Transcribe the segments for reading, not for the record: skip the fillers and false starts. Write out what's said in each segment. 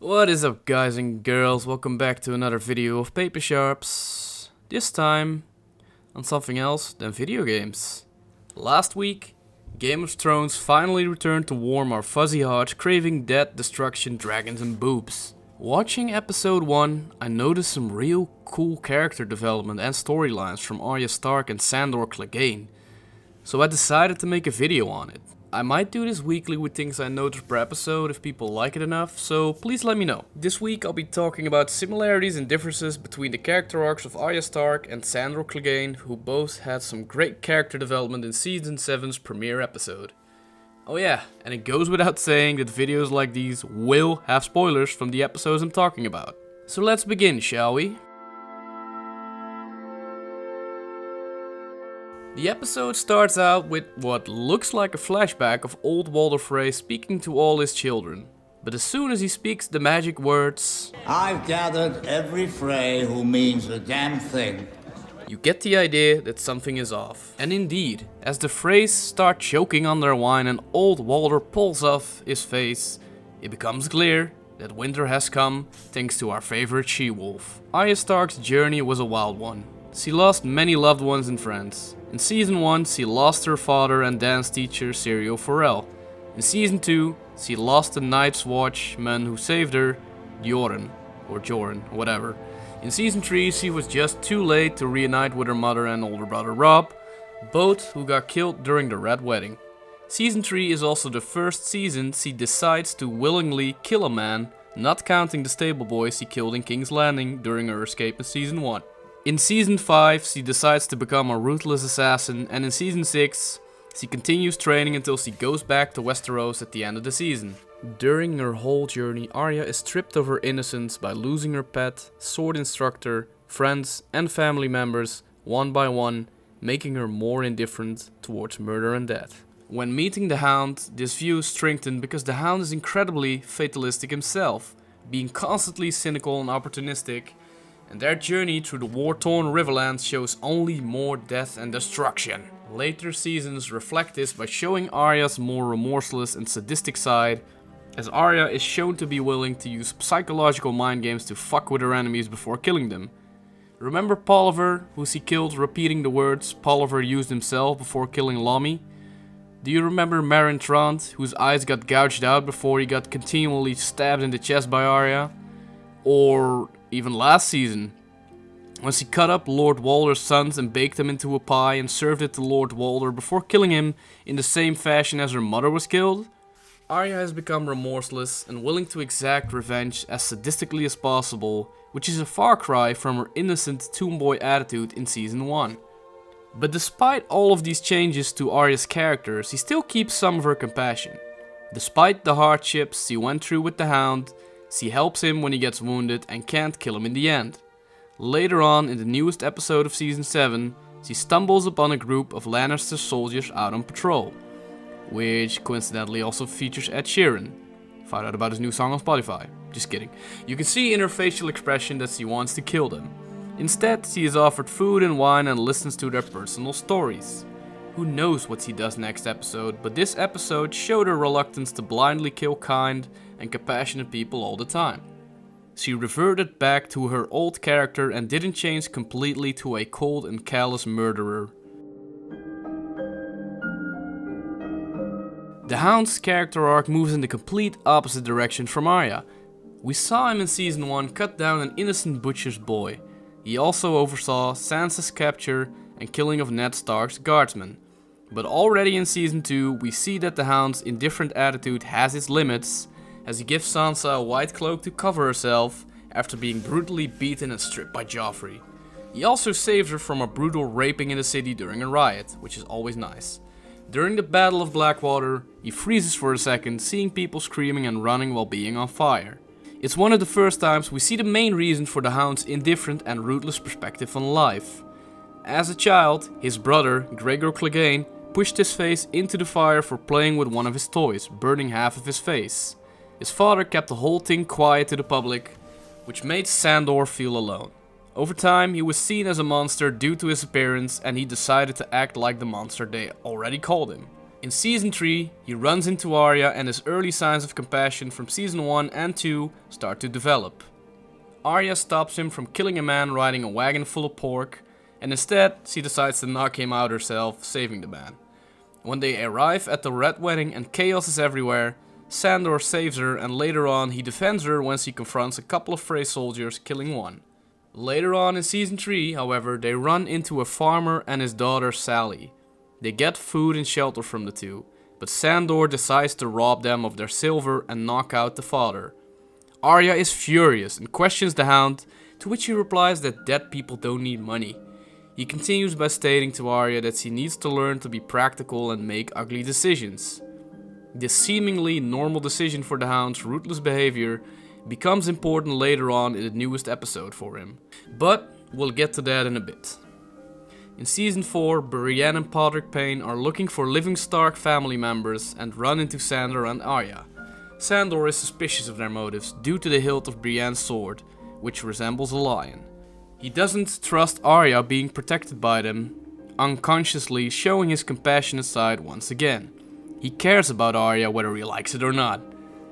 What is up, guys and girls? Welcome back to another video of Paper Sharps. This time on something else than video games. Last week, Game of Thrones finally returned to warm our fuzzy hearts, craving death, destruction, dragons and boobs. Watching episode 1, I noticed some real cool character development and storylines from Arya Stark and Sandor Clegane, so I decided to make a video on it. I might do this weekly with things I notice per episode if people like it enough, so please let me know. This week I'll be talking about similarities and differences between the character arcs of Arya Stark and Sandor Clegane, who both had some great character development in Season 7's premiere episode. Oh yeah, and it goes without saying that videos like these will have spoilers from the episodes I'm talking about. So let's begin, shall we? The episode starts out with what looks like a flashback of old Walder Frey speaking to all his children. But as soon as he speaks the magic words, "I've gathered every Frey who means a damn thing," you get the idea that something is off. And indeed, as the Freys start choking on their wine and old Walder pulls off his face, it becomes clear that winter has come thanks to our favorite she-wolf. Arya Stark's journey was a wild one. She lost many loved ones and friends. In Season 1, she lost her father and dance teacher, Syrio Forel. In Season 2, she lost the Night's Watchman who saved her, Joran, whatever. In Season 3, she was just too late to reunite with her mother and older brother Robb, both who got killed during the Red Wedding. Season 3 is also the first season she decides to willingly kill a man, not counting the stable boy she killed in King's Landing during her escape in Season 1. In Season 5, she decides to become a ruthless assassin, and in Season 6, she continues training until she goes back to Westeros at the end of the season. During her whole journey, Arya is stripped of her innocence by losing her pet, sword instructor, friends and family members one by one, making her more indifferent towards murder and death. When meeting the Hound, this view is strengthened because the Hound is incredibly fatalistic himself, being constantly cynical and opportunistic, and their journey through the war-torn Riverlands shows only more death and destruction. Later seasons reflect this by showing Arya's more remorseless and sadistic side, as Arya is shown to be willing to use psychological mind games to fuck with her enemies before killing them. Remember Polliver, who she killed repeating the words Polliver used himself before killing Lomi? Do you remember Meryn Trant, whose eyes got gouged out before he got continually stabbed in the chest by Arya? Or even last season, when she cut up Lord Walder's sons and baked them into a pie and served it to Lord Walder before killing him in the same fashion as her mother was killed? Arya has become remorseless and willing to exact revenge as sadistically as possible, which is a far cry from her innocent tomboy attitude in Season 1. But despite all of these changes to Arya's character, she still keeps some of her compassion. Despite the hardships she went through with the Hound, she helps him when he gets wounded and can't kill him in the end. Later on, in the newest episode of Season 7, she stumbles upon a group of Lannister soldiers out on patrol, which coincidentally also features Ed Sheeran. Found out about his new song on Spotify. Just kidding. You can see in her facial expression that she wants to kill them. Instead, she is offered food and wine and listens to their personal stories. Who knows what she does next episode, but this episode showed her reluctance to blindly kill kind and compassionate people all the time. She reverted back to her old character and didn't change completely to a cold and callous murderer. The Hound's character arc moves in the complete opposite direction from Arya. We saw him in Season 1 cut down an innocent butcher's boy. He also oversaw Sansa's capture and killing of Ned Stark's guardsmen. But already in Season 2, we see that the Hound's indifferent attitude has its limits, as he gives Sansa a white cloak to cover herself after being brutally beaten and stripped by Joffrey. He also saves her from a brutal raping in the city during a riot, which is always nice. During the Battle of Blackwater, he freezes for a second, seeing people screaming and running while being on fire. It's one of the first times we see the main reason for the Hound's indifferent and ruthless perspective on life. As a child, his brother, Gregor Clegane, pushed his face into the fire for playing with one of his toys, burning half of his face. His father kept the whole thing quiet to the public, which made Sandor feel alone. Over time, he was seen as a monster due to his appearance, and he decided to act like the monster they already called him. In In Season 3, he runs into Arya and his early signs of compassion from Season 1 and 2 start to develop. Arya stops him from killing a man riding a wagon full of pork, and instead she decides to knock him out herself, saving the man. When they arrive at the Red Wedding and chaos is everywhere, Sandor saves her and later on he defends her when she confronts a couple of Frey soldiers, killing one. Later on in Season 3, however, they run into a farmer and his daughter Sally. They get food and shelter from the two, but Sandor decides to rob them of their silver and knock out the father. Arya is furious and questions the Hound, to which he replies that dead people don't need money. He continues by stating to Arya that she needs to learn to be practical and make ugly decisions. This seemingly normal decision for the Hound's ruthless behavior becomes important later on in the newest episode for him. But we'll get to that in a bit. In Season 4, Brienne and Podrick Payne are looking for living Stark family members and run into Sandor and Arya. Sandor is suspicious of their motives due to the hilt of Brienne's sword, which resembles a lion. He doesn't trust Arya being protected by them, unconsciously showing his compassionate side once again. He cares about Arya whether he likes it or not.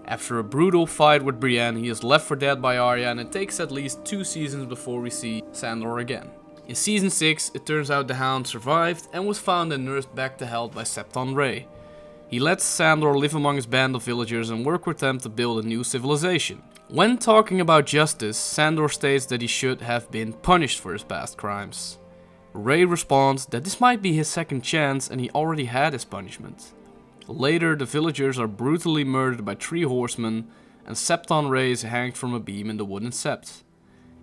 After a brutal fight with Brienne, he is left for dead by Arya and it takes at least 2 seasons before we see Sandor again. In Season 6, it turns out the Hound survived and was found and nursed back to health by Septon Ray. He lets Sandor live among his band of villagers and work with them to build a new civilization. When talking about justice, Sandor states that he should have been punished for his past crimes. Ray responds that this might be his second chance and he already had his punishment. Later, the villagers are brutally murdered by 3 horsemen and Septon Ray is hanged from a beam in the wooden sept.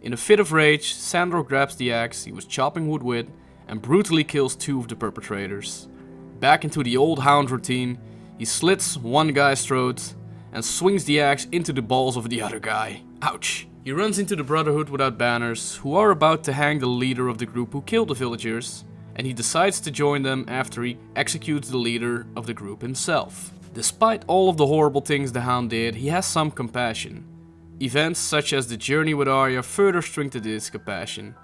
In a fit of rage, Sandor grabs the axe he was chopping wood with and brutally kills 2 of the perpetrators. Back into the old Hound routine, he slits one guy's throat and swings the axe into the balls of the other guy. Ouch! He runs into the Brotherhood without banners, who are about to hang the leader of the group who killed the villagers, and he decides to join them after he executes the leader of the group himself. Despite all of the horrible things the Hound did, he has some compassion. Events such as the journey with Arya further strengthened his compassion.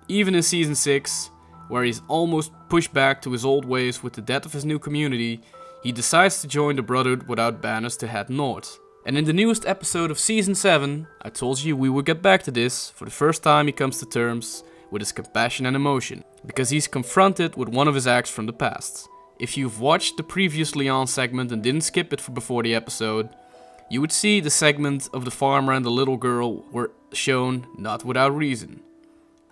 Even in Season 6, where he's almost pushed back to his old ways with the death of his new community, he decides to join the Brotherhood without banners to head north. And in the newest episode of Season 7, I told you we would get back to this, for the first time he comes to terms with his compassion and emotion, because he's confronted with one of his acts from the past. If you've watched the previously on segment and didn't skip it before the episode, you would see the segment of the farmer and the little girl were shown not without reason.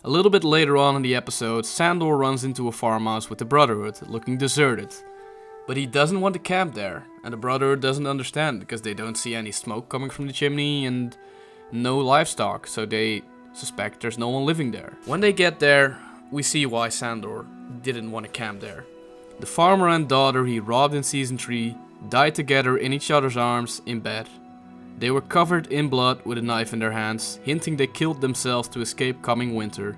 A little bit later on in the episode, Sandor runs into a farmhouse with the Brotherhood, looking deserted. But he doesn't want to camp there, and the Brotherhood doesn't understand because they don't see any smoke coming from the chimney and no livestock, so they suspect there's no one living there. When they get there, we see why Sandor didn't want to camp there. The farmer and daughter he robbed in Season 3 died together in each other's arms in bed. They were covered in blood with a knife in their hands, hinting they killed themselves to escape coming winter.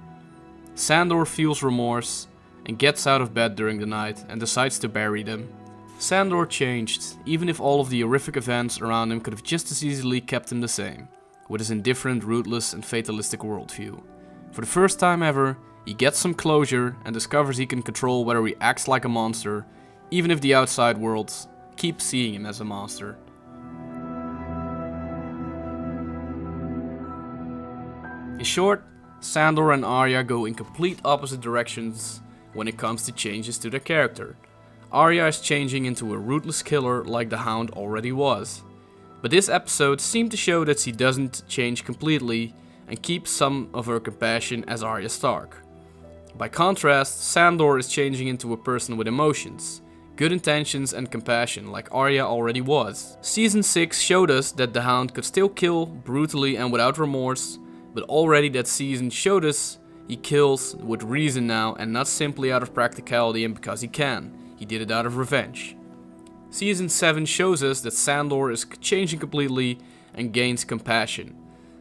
Sandor feels remorse and gets out of bed during the night and decides to bury them. Sandor changed, even if all of the horrific events around him could have just as easily kept him the same, with his indifferent, rootless and fatalistic worldview. For the first time ever, he gets some closure and discovers he can control whether he acts like a monster, even if the outside world keeps seeing him as a monster. In short, Sandor and Arya go in complete opposite directions when it comes to changes to their character. Arya is changing into a ruthless killer like the Hound already was. But this episode seemed to show that she doesn't change completely and keeps some of her compassion as Arya Stark. By contrast, Sandor is changing into a person with emotions, good intentions and compassion like Arya already was. Season 6 showed us that the Hound could still kill brutally and without remorse, but already that season showed us he kills with reason now and not simply out of practicality and because he can. He did it out of revenge. Season 7 shows us that Sandor is changing completely and gains compassion.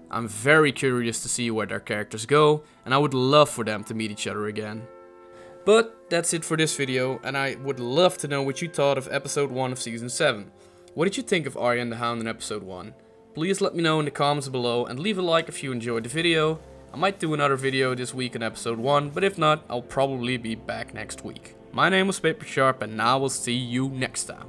I'm very curious to see where their characters go, and I would love for them to meet each other again. But that's it for this video, and I would love to know what you thought of episode 1 of Season 7. What did you think of Arya and the Hound in episode 1? Please let me know in the comments below and leave a like if you enjoyed the video. I might do another video this week in episode 1, but if not, I'll probably be back next week. My name was Paper Sharp, and I will see you next time.